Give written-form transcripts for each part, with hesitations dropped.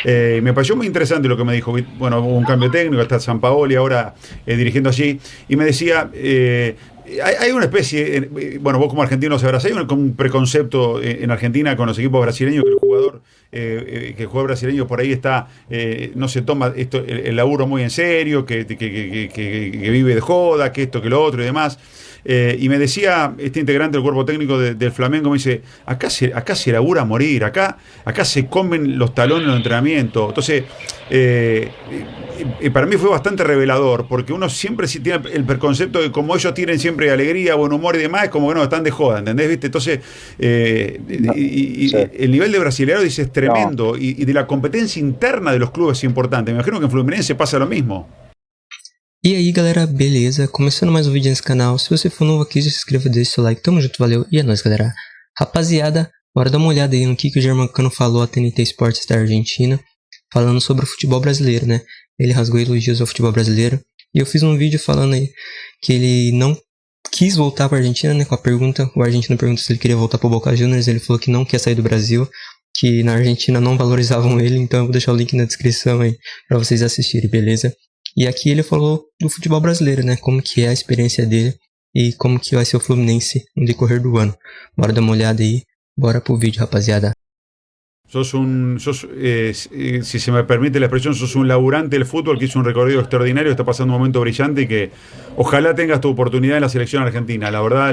Me pareció muy interesante lo que me dijo. Bueno, hubo un cambio técnico, está Sampaoli ahora dirigiendo allí, y me decía, hay una especie, bueno, vos como argentino sabrás, hay como un preconcepto en Argentina con los equipos brasileños que el jugador brasileño por ahí está, no se toma esto, el laburo muy en serio, que vive de joda, que esto, que lo otro y demás. Y me decía este integrante del cuerpo técnico del Flamengo, me dice, acá se labura a morir, acá se comen los talones en el entrenamiento. Entonces, para mí fue bastante revelador, porque uno siempre sí tiene el preconcepto de como ellos tienen siempre alegría, buen humor y demás, es como que no, están de joda, ¿entendés? ¿Viste? Entonces, No, sí, el nivel de brasileño dice es no. tremendo, y de la competencia interna de los clubes es importante. Me imagino que en Fluminense pasa lo mismo. E aí galera, beleza? Começando mais um vídeo nesse canal. Se você for novo aqui, já se inscreva, deixa seu like, tamo junto, valeu, e é nóis galera. Rapaziada, bora dar uma olhada aí no que o Germancano falou à TNT Sports da Argentina, falando sobre o futebol brasileiro, né? Ele rasgou elogios ao futebol brasileiro, e eu fiz um vídeo falando aí que ele não quis voltar pra Argentina, né? Com a pergunta, o argentino perguntou se ele queria voltar pro Boca Juniors, ele falou que não quer sair do Brasil, que na Argentina não valorizavam ele, então eu vou deixar o link na descrição aí pra vocês assistirem, beleza? E aqui ele falou do futebol brasileiro, né? Como que é a experiência dele e como que vai ser o Fluminense no decorrer do ano. Bora dar uma olhada aí, bora pro vídeo, rapaziada. Si se me permite la expresión, sos un laburante del fútbol que hizo un recorrido extraordinario, está pasando un momento brillante y que ojalá tengas tu oportunidad en la selección argentina. La verdad,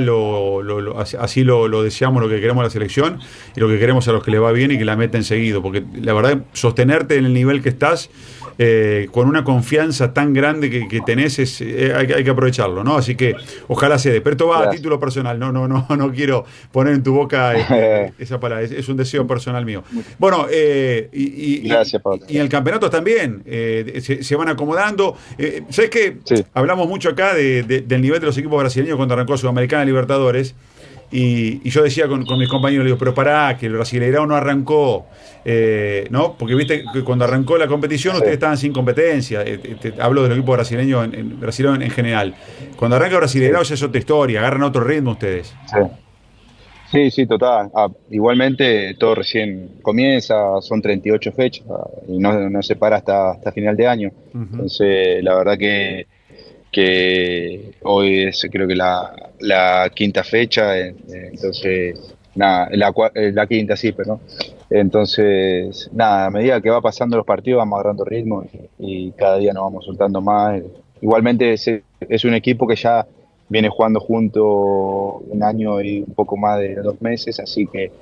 así lo deseamos, lo que queremos a la selección y lo que queremos a los que le va bien y que la meten seguido. Porque la verdad, sostenerte en el nivel que estás, con una confianza tan grande que tenés, hay que aprovecharlo, ¿no? Así que ojalá se dé. Pero esto va a Gracias. título personal, no quiero poner en tu boca esa palabra, es un deseo personal mío. Bueno, Gracias, Pablo. y en el campeonato también se van acomodando. ¿Sabes qué? Sí, Hablamos mucho acá del nivel de los equipos brasileños cuando arrancó Sudamericana Libertadores. Y yo decía con mis compañeros, digo, pero pará, que el Brasileirao no arrancó, ¿no? Porque viste que cuando arrancó la competición sí, ustedes estaban sin competencia. Hablo del equipo brasileño brasileño en general. Cuando arranca el Brasileirao sí, ya es otra historia, agarran otro ritmo ustedes. sí. Sí, sí, total. Igualmente todo recién comienza, son 38 fechas y no se para hasta final de año. Ujú. Entonces, la verdad que hoy es creo que la quinta fecha, entonces, nada, la quinta sí, pero entonces, nada, a medida que va pasando los partidos vamos agarrando ritmo y cada día nos vamos soltando más. Igualmente es un equipo que ya viene jugando junto un año y un poco más de 2 meses, así que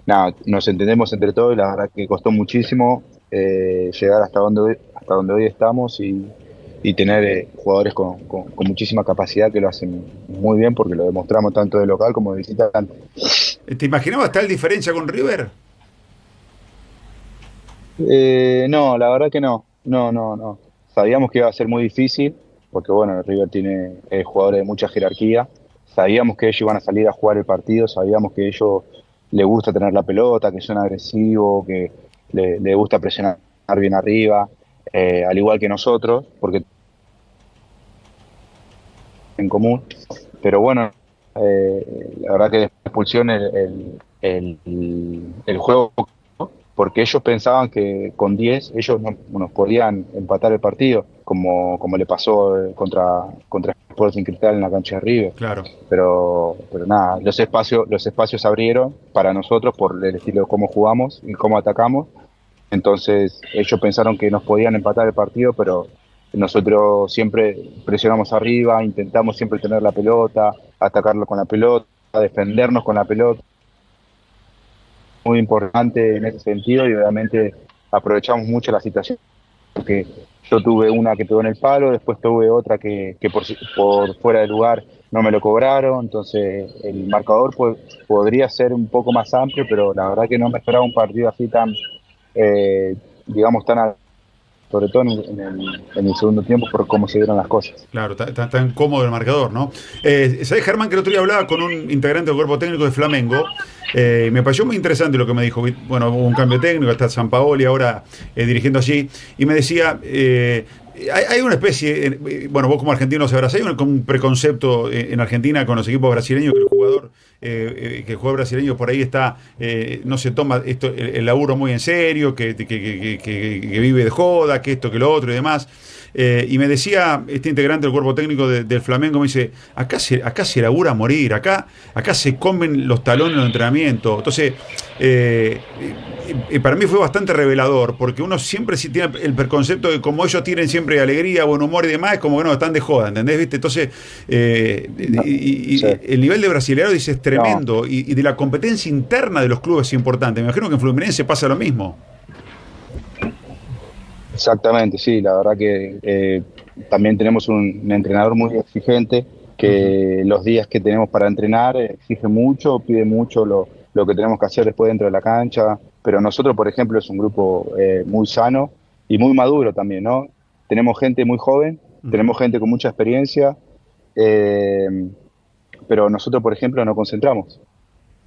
nada, nos entendemos entre todos y la verdad que costó muchísimo llegar hasta donde hoy estamos y tener jugadores con muchísima capacidad que lo hacen muy bien porque lo demostramos tanto de local como de visitante. ¿Te imaginabas tal diferencia con River? No, la verdad que no, no, no, no. Sabíamos que iba a ser muy difícil porque bueno, River tiene jugadores de mucha jerarquía. Sabíamos que ellos iban a salir a jugar el partido, sabíamos que ellos les gusta tener la pelota, que son agresivos, que le gusta presionar bien arriba, al igual que nosotros, porque en común. Pero bueno, la verdad que después de la expulsión el juego, ¿no? Porque ellos pensaban que con 10 ellos no, nos podían empatar el partido, como le pasó contra Sporting Cristal en la cancha de River. Claro. Pero nada, los espacios se abrieron para nosotros por el estilo de cómo jugamos y cómo atacamos. Entonces ellos pensaron que nos podían empatar el partido, pero nosotros siempre presionamos arriba, intentamos siempre tener la pelota, atacarlo con la pelota, defendernos con la pelota. Muy importante en ese sentido y obviamente aprovechamos mucho la situación porque yo tuve una que pegó en el palo, después tuve otra que por fuera de lugar no me lo cobraron, entonces el marcador podría ser un poco más amplio, pero la verdad que no me esperaba un partido así tan, digamos, sobre todo en el segundo tiempo por cómo se dieron las cosas. Claro, tan cómodo el marcador, ¿no? ¿Sabés, Germán, que el otro día hablaba con un integrante del cuerpo técnico de Flamengo? Me pareció muy interesante lo que me dijo. Bueno, hubo un cambio técnico, está Sampaoli ahora dirigiendo allí, y me decía, hay una especie, bueno, vos como argentino sabrás, como un preconcepto en Argentina con los equipos brasileños que el jugador que el jugador brasileño por ahí está, no se toma esto, el laburo muy en serio, que vive de joda, que esto, que lo otro y demás. Y me decía este integrante del cuerpo técnico del Flamengo, me dice, acá se labura a morir, acá se comen los talones en el entrenamiento. Entonces, para mí fue bastante revelador, porque uno siempre sí tiene el preconcepto de como ellos tienen siempre alegría, buen humor y demás, es como que no, están de joda, ¿entendés? ¿Viste? Entonces, No, sí. el nivel de brasileño dice es No, tremendo, y de la competencia interna de los clubes es importante. Me imagino que en Fluminense pasa lo mismo. exactamente, sí, la verdad que también tenemos un entrenador muy exigente Ujú. que los días que tenemos para entrenar exige mucho, pide mucho lo que tenemos que hacer después dentro de la cancha, pero nosotros, por ejemplo, es un grupo muy sano y muy maduro también, ¿no? Tenemos gente muy joven, Ujú. tenemos gente con mucha experiencia, eh, pero nosotros, por ejemplo, no concentramos.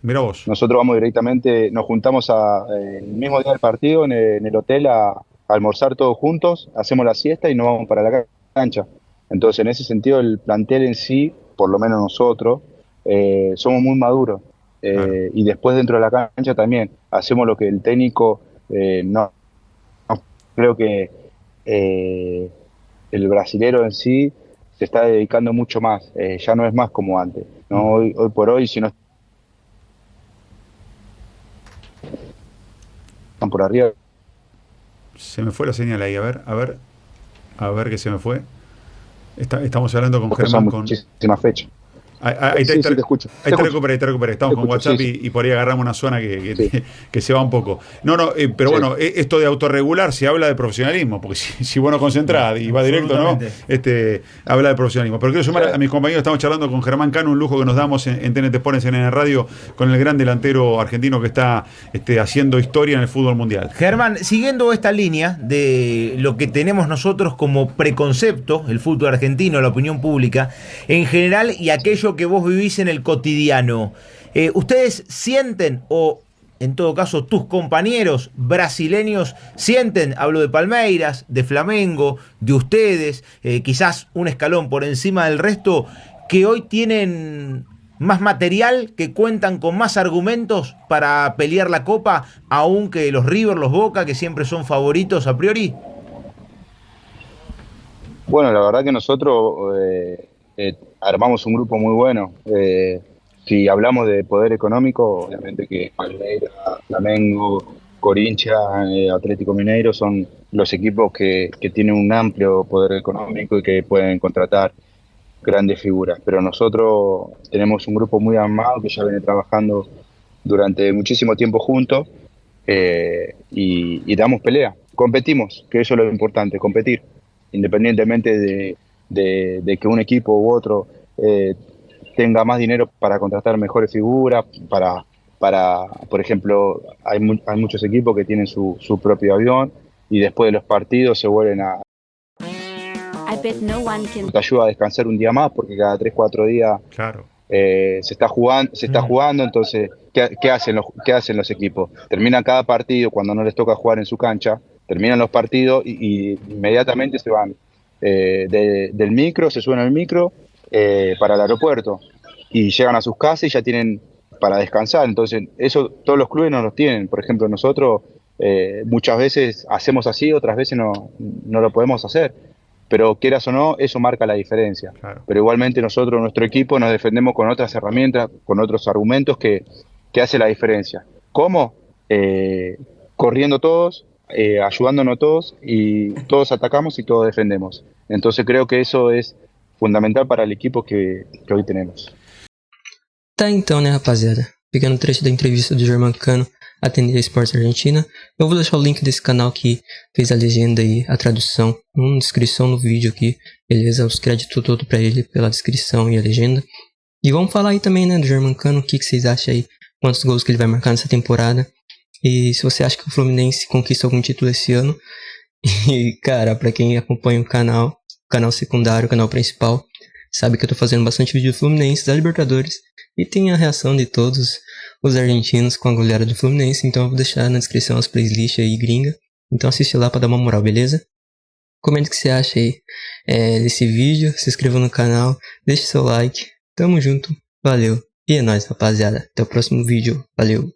Mirá vos. Nosotros vamos directamente, nos juntamos el mismo día del partido en el hotel a almorzar todos juntos, hacemos la siesta y nos vamos para la cancha. Entonces, en ese sentido, el plantel en sí, por lo menos nosotros, somos muy maduros. Claro. Y después dentro de la cancha también hacemos lo que el técnico no creo que eh, el brasilero en sí se está dedicando mucho más, ya no es más como antes. ¿No? Ujú. Hoy por hoy, si no están por arriba, Se me fue la señal ahí, a ver que se me fue. Estamos hablando con porque son Germán con. muchísimas fechas. Ahí Sí, sí, te escucho. Te escucho, ahí te recuperé. Estamos te con escucho, sí, WhatsApp sí, y por ahí agarramos una zona sí, que se va un poco. No, no, pero sí. bueno, esto de autorregular se habla de profesionalismo, porque si vos no concentrás y va directo, ¿no? Absolutamente. Habla de profesionalismo. Pero quiero sumar a mis compañeros, estamos charlando con Germán Cano, un lujo que nos damos en TNT Sports en el radio, con el gran delantero argentino que está haciendo historia en el fútbol mundial. Germán, siguiendo esta línea de lo que tenemos nosotros como preconcepto, el fútbol argentino, la opinión pública, en general y aquello que vos vivís en el cotidiano, ¿ustedes sienten o en todo caso tus compañeros brasileños sienten, hablo de Palmeiras, de Flamengo, de ustedes, quizás un escalón por encima del resto, que hoy tienen más material, que cuentan con más argumentos para pelear la Copa, aunque los River, los Boca, que siempre son favoritos a priori? Bueno, la verdad que nosotros armamos un grupo muy bueno. Si hablamos de poder económico, obviamente que Palmeiras, Flamengo, Corinthians, Atlético Mineiro son los equipos que tienen un amplio poder económico y que pueden contratar grandes figuras. Pero nosotros tenemos un grupo muy armado que ya viene trabajando durante muchísimo tiempo juntos y damos pelea. Competimos, que eso es lo importante, competir, independientemente de que un equipo u otro eh, tenga más dinero para contratar mejores figuras, por ejemplo, hay muchos equipos que tienen su propio avión y después de los partidos se vuelven I bet no one can. te ayuda a descansar un día más porque cada 3 4 días Claro. se está jugando, entonces, qué hacen los equipos? Terminan cada partido cuando no les toca jugar en su cancha, terminan los partidos y inmediatamente se van del micro, se suben al micro para el aeropuerto y llegan a sus casas y ya tienen para descansar. Entonces, eso todos los clubes no los tienen. Por ejemplo, nosotros muchas veces hacemos así, otras veces no lo podemos hacer, pero quieras o no, eso marca la diferencia. Claro. Pero igualmente nosotros, nuestro equipo, nos defendemos con otras herramientas, con otros argumentos que hace la diferencia. ¿Cómo? Corriendo todos, ayudándonos todos, y todos atacamos y todos defendemos. Entonces creo que eso es fundamental para el equipo que hoy tenemos. Tá então, né, rapaziada? Pegando o trecho da entrevista do Germancano à TNT Sports Argentina, eu vou deixar o link desse canal que fez a legenda e a tradução na descrição do vídeo aqui, beleza? Os créditos todo pra ele pela descrição e a legenda. E vamos falar aí também, né, do Germancano, o que vocês acham aí, quantos gols que ele vai marcar nessa temporada, e se você acha que o Fluminense conquista algum título esse ano. E, cara, pra quem acompanha o canal secundário, o canal principal, sabe que eu tô fazendo bastante vídeo do Fluminense, da Libertadores, e tem a reação de todos os argentinos com a goleada do Fluminense, então eu vou deixar na descrição as playlists aí gringa, então assiste lá pra dar uma moral, beleza? Comente o que você acha aí desse vídeo, se inscreva no canal, deixe seu like, tamo junto, valeu! E é nóis, rapaziada. Até o próximo vídeo. Valeu!